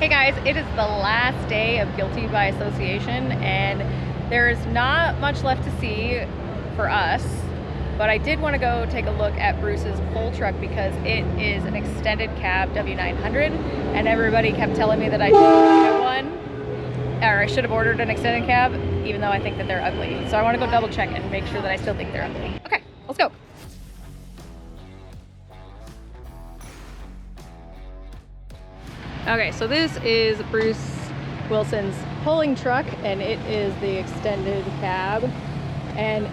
Hey guys, it is the last day of Guilty by Association and there's not much left to see for us, but I did want to go take a look at Bruce's pole truck because it is an extended cab W900 and everybody kept telling me that I should get one, or I should have ordered an extended cab even though I think that they're ugly. So I want to go double check and make sure that I still think they're ugly. Okay, let's go. Okay, so this is Bruce Wilson's pulling truck and it is the extended cab. And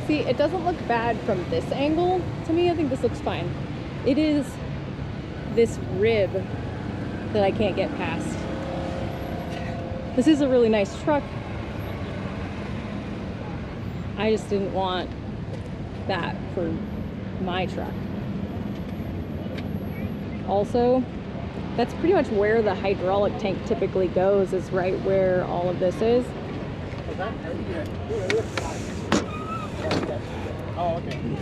see, it doesn't look bad from this angle. To me, I think this looks fine. It is this rib that I can't get past. This is a really nice truck. I just didn't want that for my truck. Also, that's pretty much where the hydraulic tank typically goes, is right where all of this is. Oh, okay.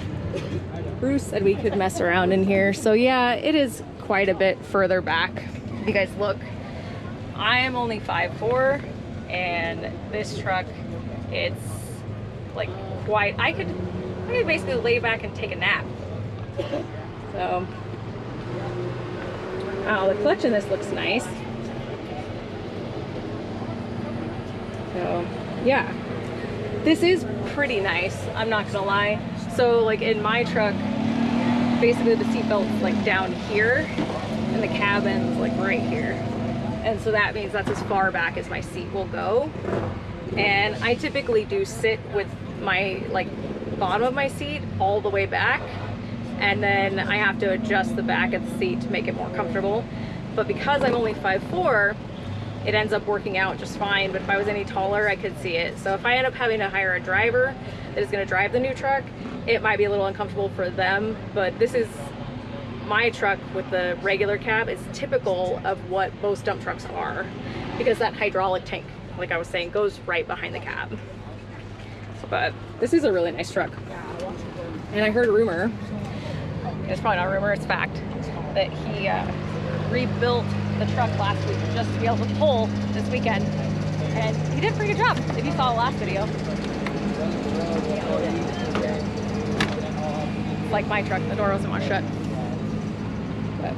Bruce said we could mess around in here. So yeah, it is quite a bit further back. If you guys look, I am only 5'4", and this truck, it's like quite, I could basically lay back and take a nap. So, oh, the clutch in this looks nice. So, yeah. This is pretty nice, I'm not gonna lie. So, like in my truck, basically the seatbelt's like down here, and the cabin's like right here. And so that means that's as far back as my seat will go. And I typically do sit with my, like, bottom of my seat all the way back. And then I have to adjust the back of the seat to make it more comfortable. But because I'm only 5'4", it ends up working out just fine. But if I was any taller, I could see it. So if I end up having to hire a driver that is gonna drive the new truck, it might be a little uncomfortable for them. But this is my truck with the regular cab. Is typical of what most dump trucks are, because that hydraulic tank, like I was saying, goes right behind the cab. But this is a really nice truck. And I heard a rumor, it's probably not a rumor, it's fact, that he rebuilt the truck last week just to be able to pull this weekend. And he did a pretty good job, if you saw the last video. It's like my truck, the door doesn't want to shut. But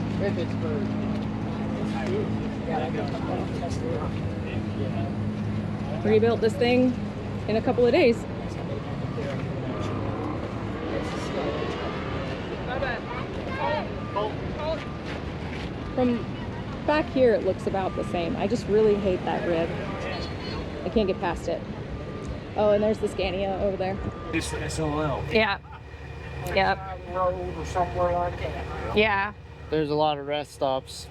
rebuilt this thing in a couple of days. From back here, it looks about the same. I just really hate that rib. I can't get past it. Oh, and there's the Scania over there. It's SOL. Yeah. Yep. Road or somewhere like that. Yeah. There's a lot of rest stops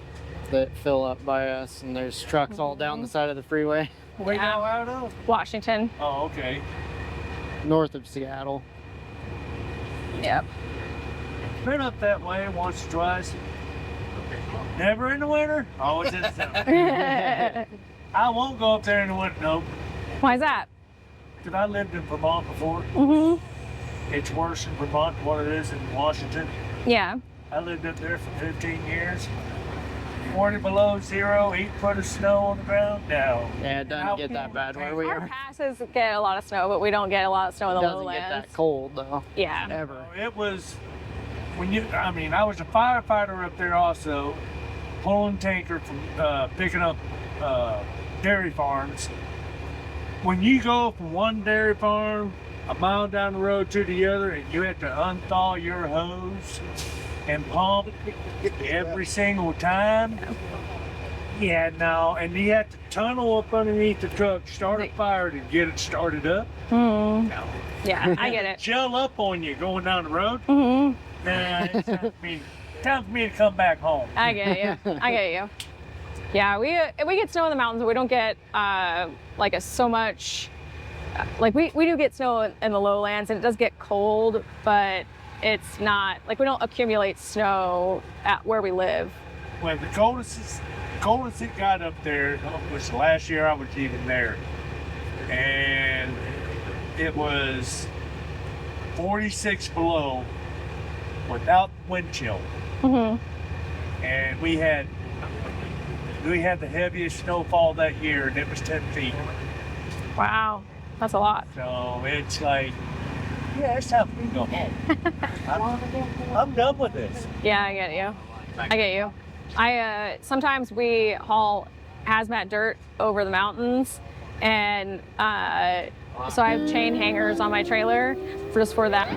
that fill up by us, and there's trucks all down the side of the freeway. Where you now out of? Washington. Oh, okay. North of Seattle. Yep. Been up that way once or twice. Never in the winter. Always in the summer. I won't go up there in the winter, no. Why is that? Because I lived in Vermont before. Mm-hmm. It's worse in Vermont than what it is in Washington. Yeah. I lived up there for 15 years. 40 below zero, 8 foot of snow on the ground. No. Yeah, it doesn't get that bad where we Our are. passes get a lot of snow, but we don't get a lot of snow in It the doesn't get lowlands. that cold though. Yeah. Ever. It was, when you, I mean, I was a firefighter up there also, pulling tanker from picking up dairy farms. When you go from one dairy farm a mile down the road to the other and you have to unthaw your hose and pump every single time, yeah, no, and you have to tunnel up underneath the truck, start a fire to get it started up. Mm. No. Yeah, I get it. Gel up on you going down the road. Mm-hmm. Nah, it's time for me to come back home. I get you. I get you. Yeah, we get snow in the mountains, but we don't get so much. Like we do get snow in the lowlands, and it does get cold, but it's not like we don't accumulate snow at where we live. Well, the coldest it got up there was last year. I was even there, and it was 46 below without wind chill. Mm-hmm. And we had We had the heaviest snowfall that year, and it was 10 feet. Wow, that's a lot. So it's like, yeah, it's time for me to go home. I'm done with this. Yeah, I get you. I get you. Sometimes we haul hazmat dirt over the mountains, and so I have chain hangers on my trailer just for that.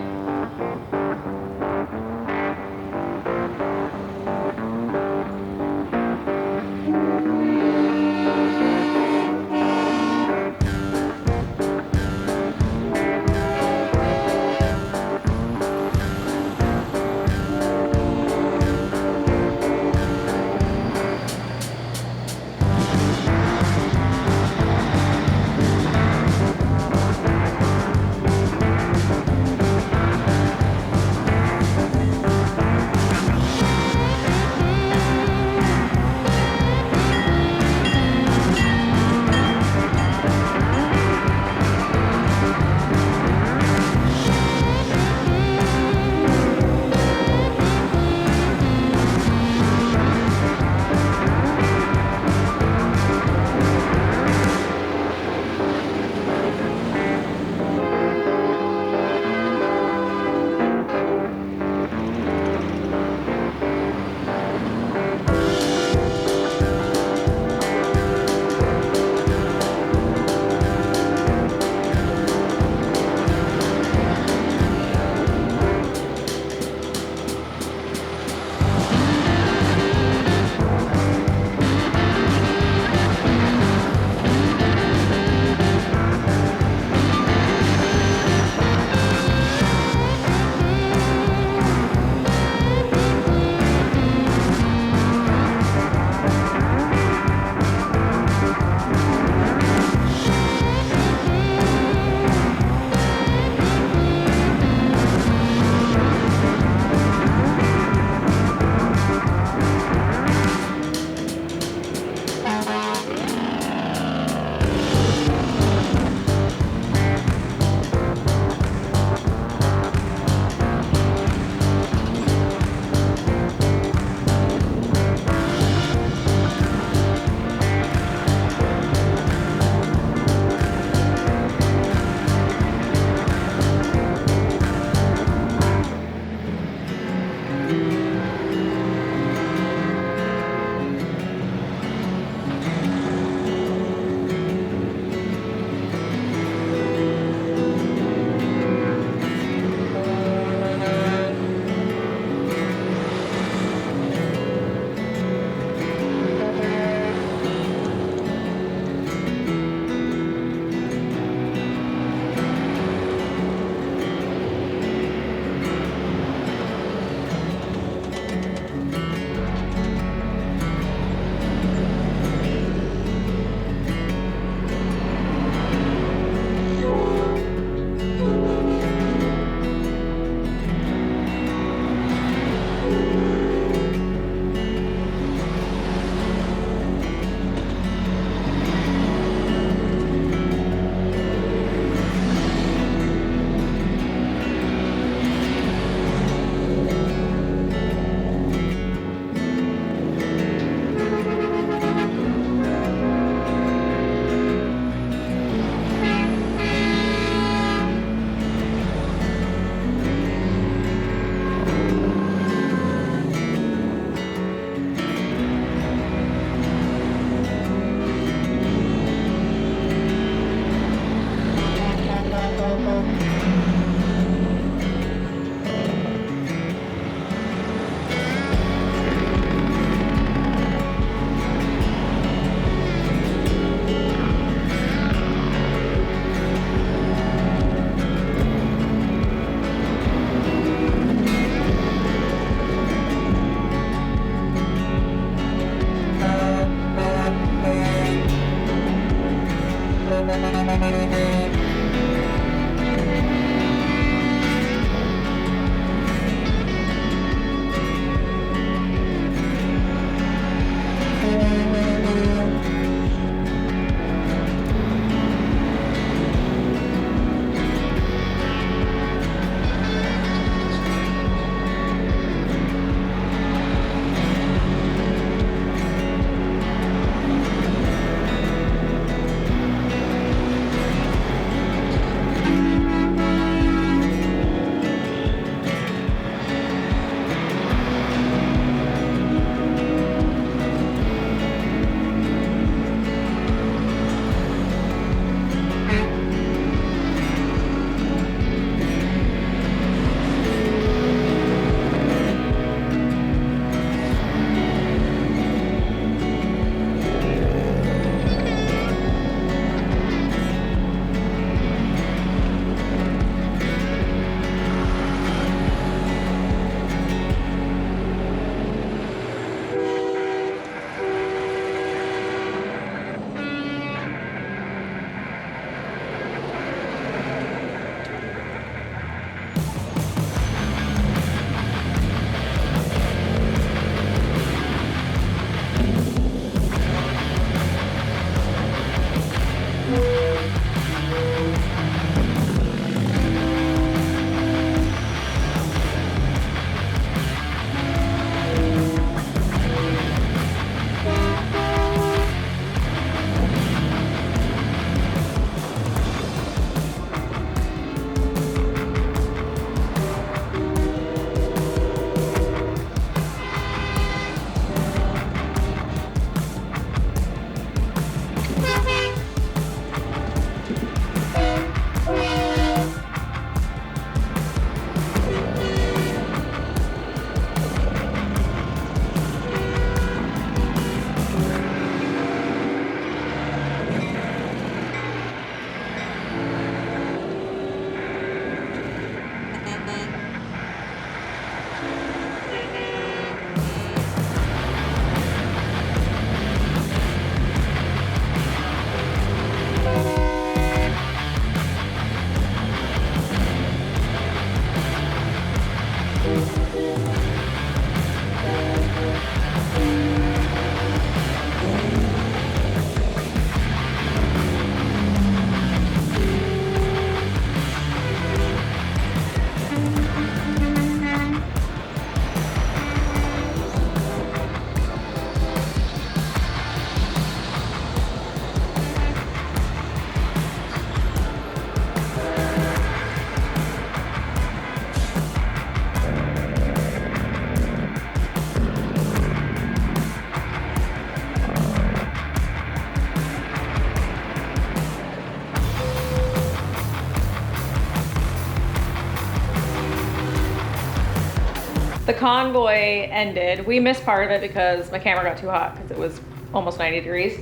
convoy ended. We missed part of it because my camera got too hot because it was almost 90 degrees.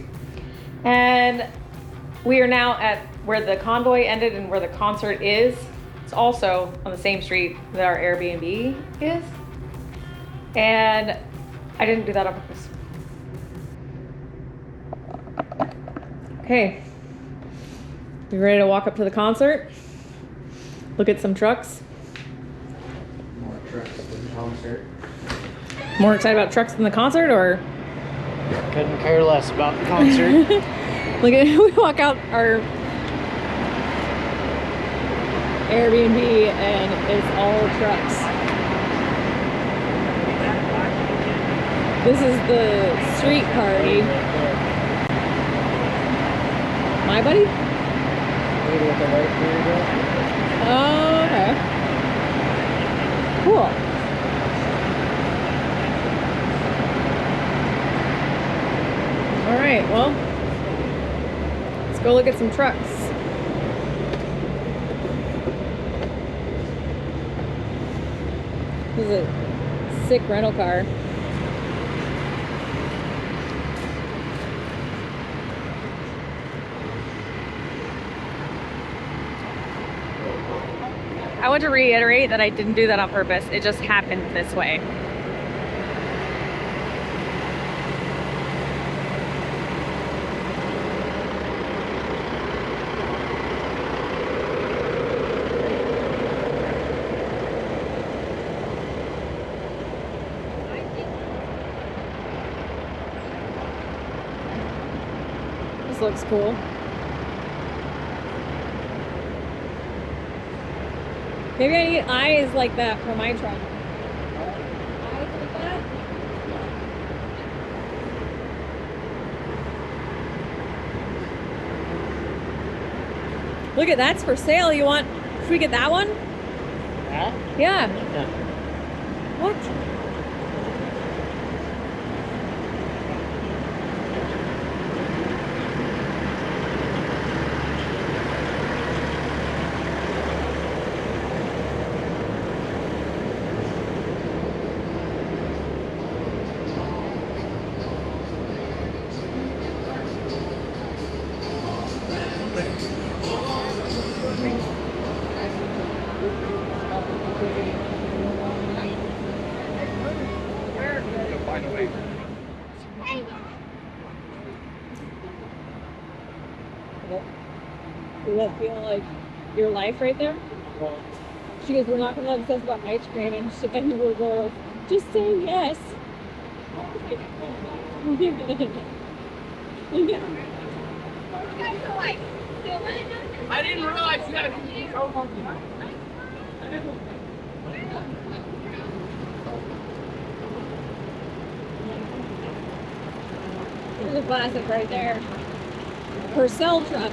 And we are now at where the convoy ended and where the concert is. It's also on the same street that our Airbnb is. And I didn't do that on purpose. Okay. You ready to walk up to the concert? Look at some trucks. More trucks than concert. More excited about trucks than the concert, or? Couldn't care less about the concert. Look at, we walk out our Airbnb and it's all trucks. This is the street party. My buddy? Lady with the white beard up. Oh, okay. Cool. All right, well, let's go look at some trucks. This is a sick rental car. I want to reiterate that I didn't do that on purpose. It just happened this way. This looks cool. Maybe I need eyes like that for my truck. Eyes like that? Look at that's for sale. You want, should we get that one? That? Yeah. Yeah. What? Does that feel like your life right there? Well, She goes, we're not going to obsess about ice cream. And we'll go, just say yes. I didn't realize you had There's a classic right there. For sale truck.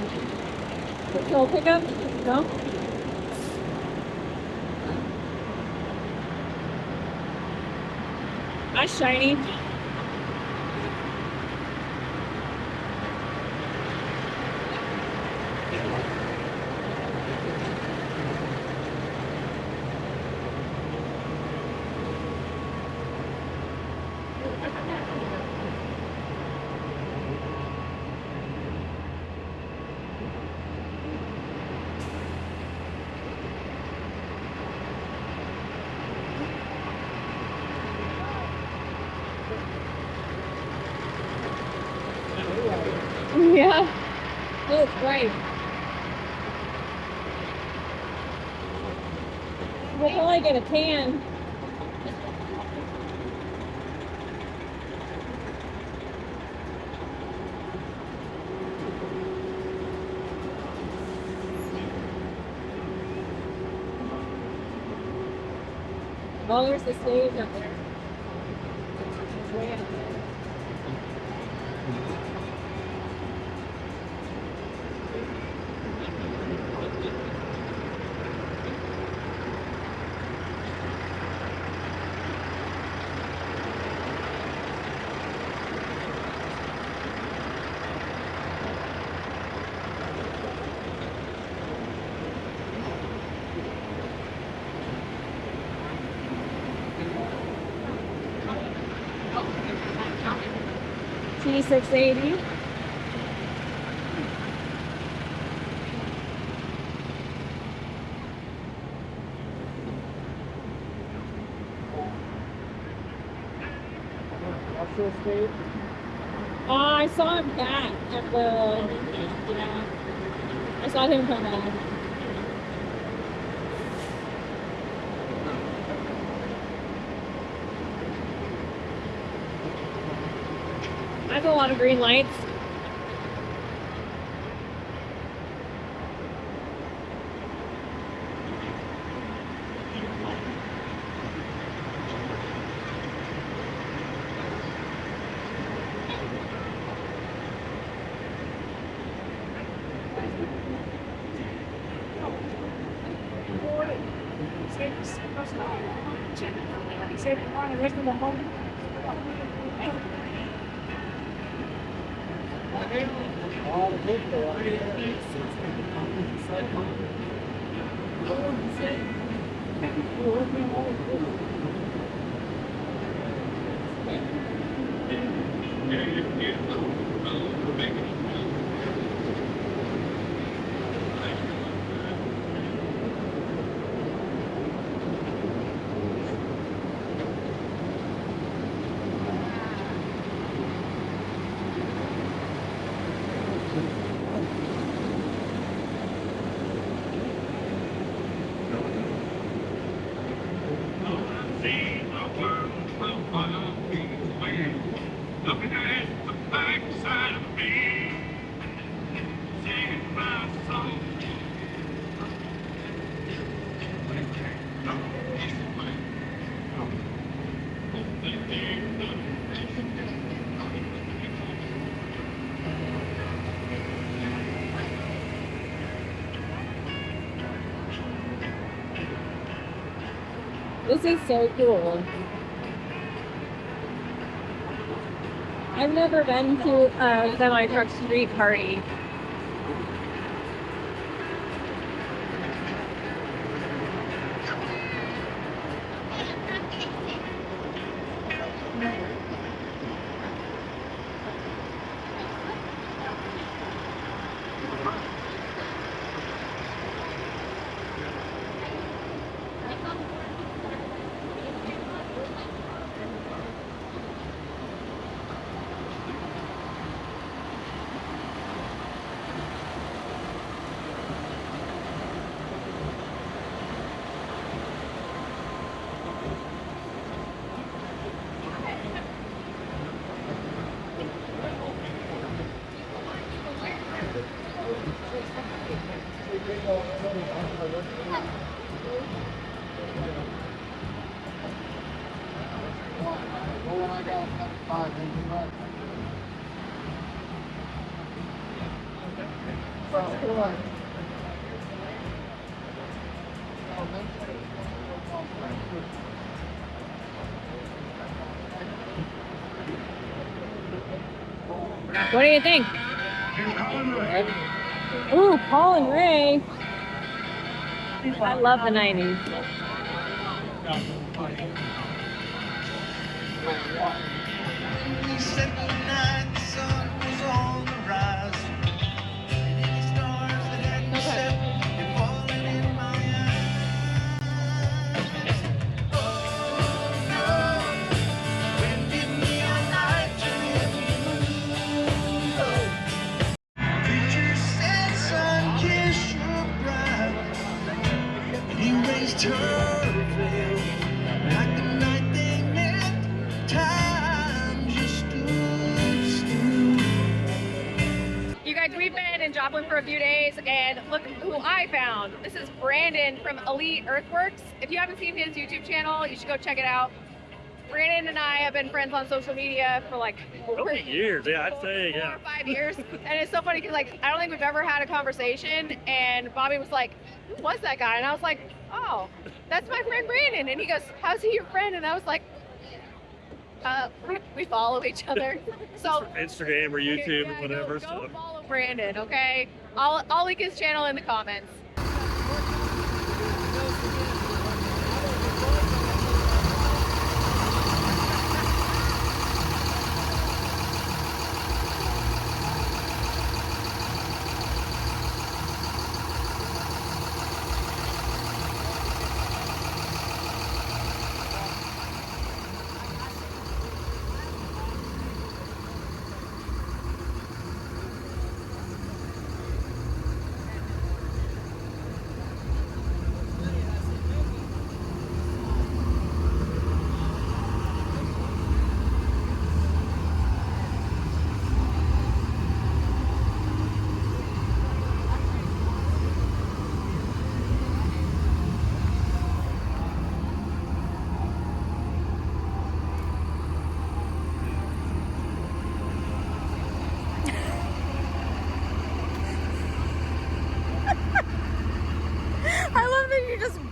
For sale pickup? No? That's shiny. Yeah. Oh, it's bright. We'll probably get a tan. Oh, there's the stage up there. It's way up there. $86.80. I saw him back at the, yeah, I saw him come back. I have a lot of green lights. Looking at the backside of me, singing my song. This is so cool. I've never been to a semi-truck street party. What do you think? Ooh, Paul and Ray. I love the 90s. Said goodnight, the sun was on the rise. And any stars that hadn't set had fallen in my eyes. Oh no, when did neon light turn blue? Preacher said, son, kiss your bride. And he raised her veil like the night they met. Time just stood still. You guys, we've been in Joplin for a few days, and look who I found. This is Brandon from Elite Earthworks. If you haven't seen his YouTube channel, you should go check it out. Brandon and I have been friends on social media for like years, yeah, I'd say, 4 yeah. or 5 years. And it's so funny because like I don't think we've ever had a conversation, and Bobby was like, who was that guy? And I was like, oh, that's my friend Brandon. And he goes, how's he your friend? And I was like, we follow each other. So Instagram or YouTube yeah, or whatever. Go follow Brandon, okay? I'll link his channel in the comments.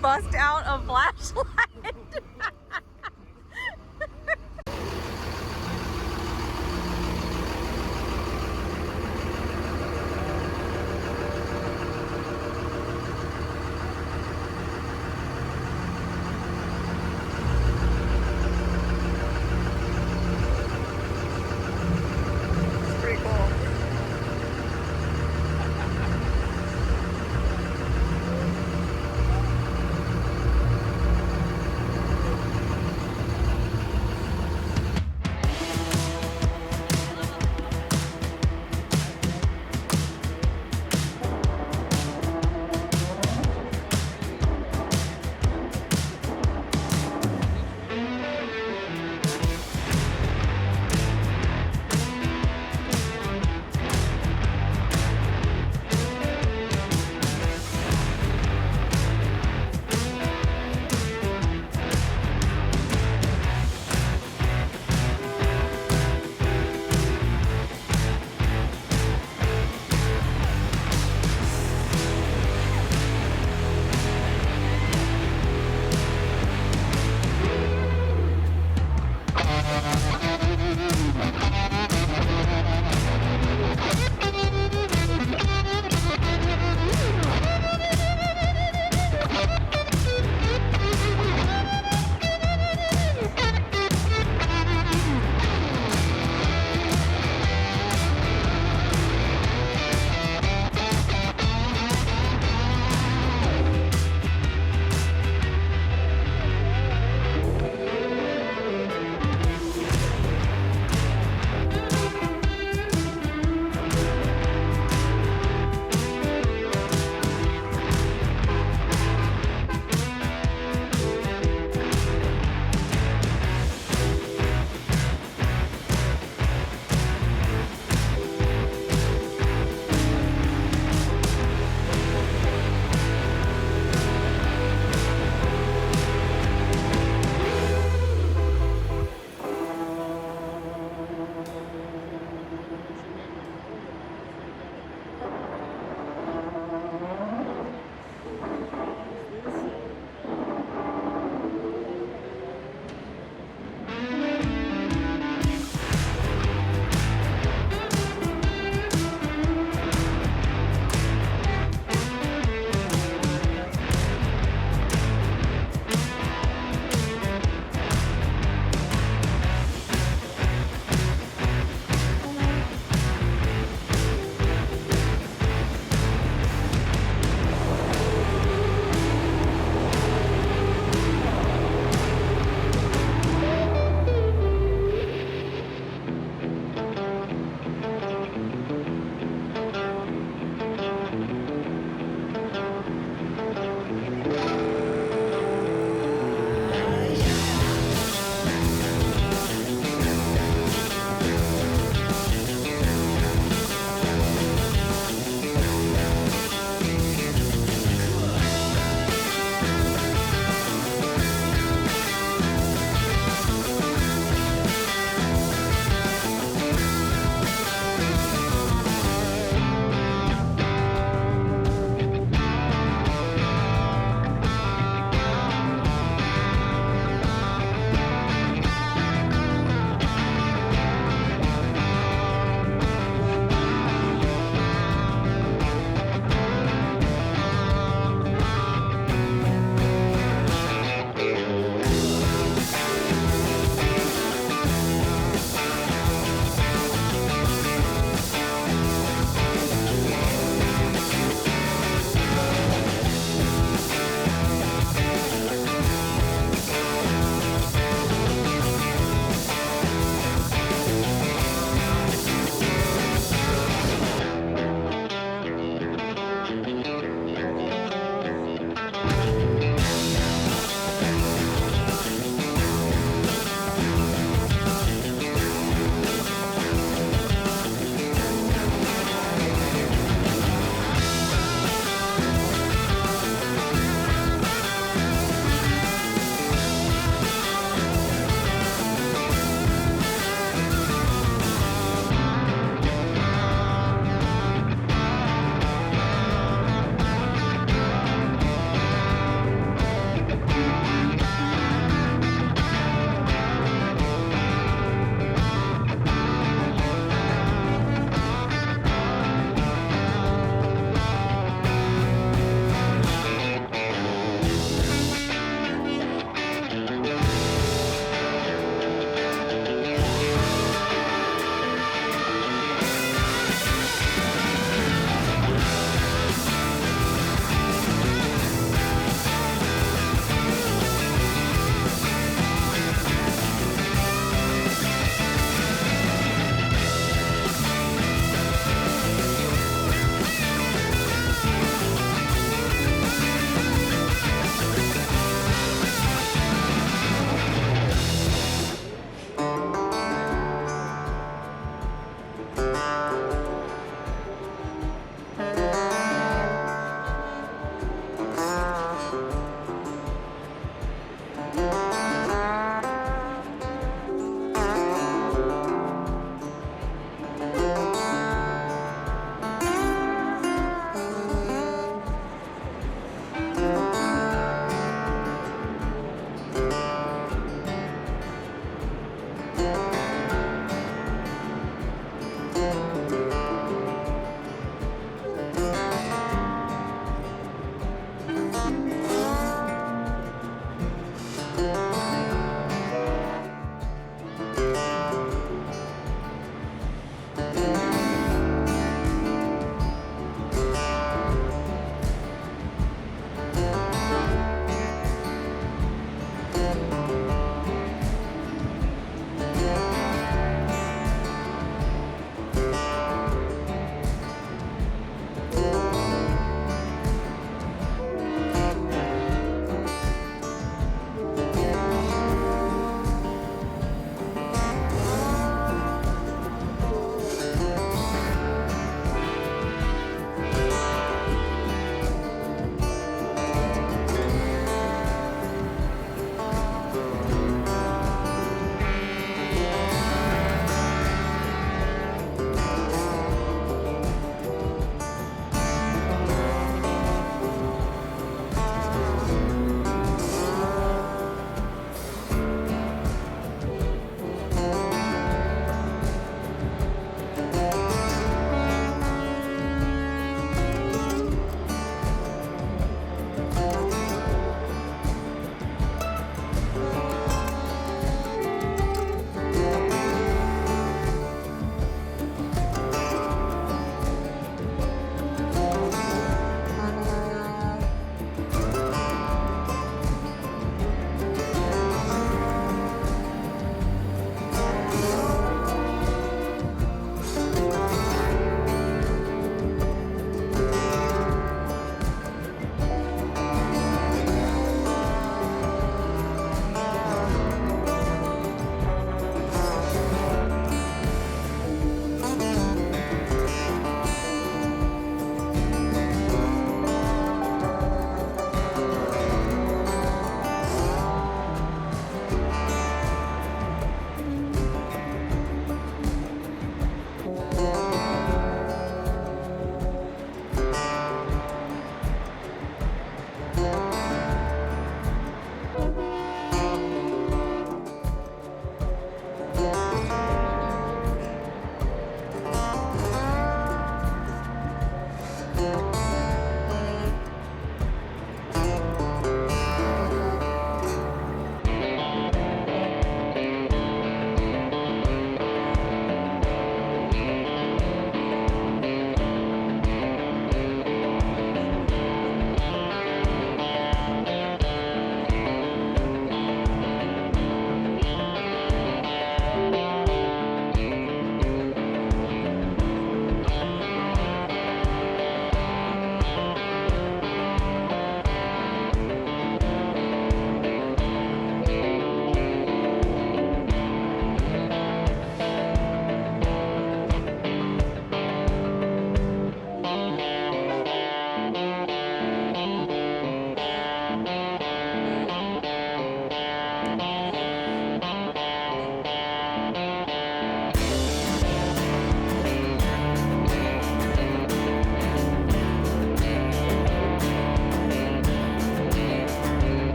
bust out a black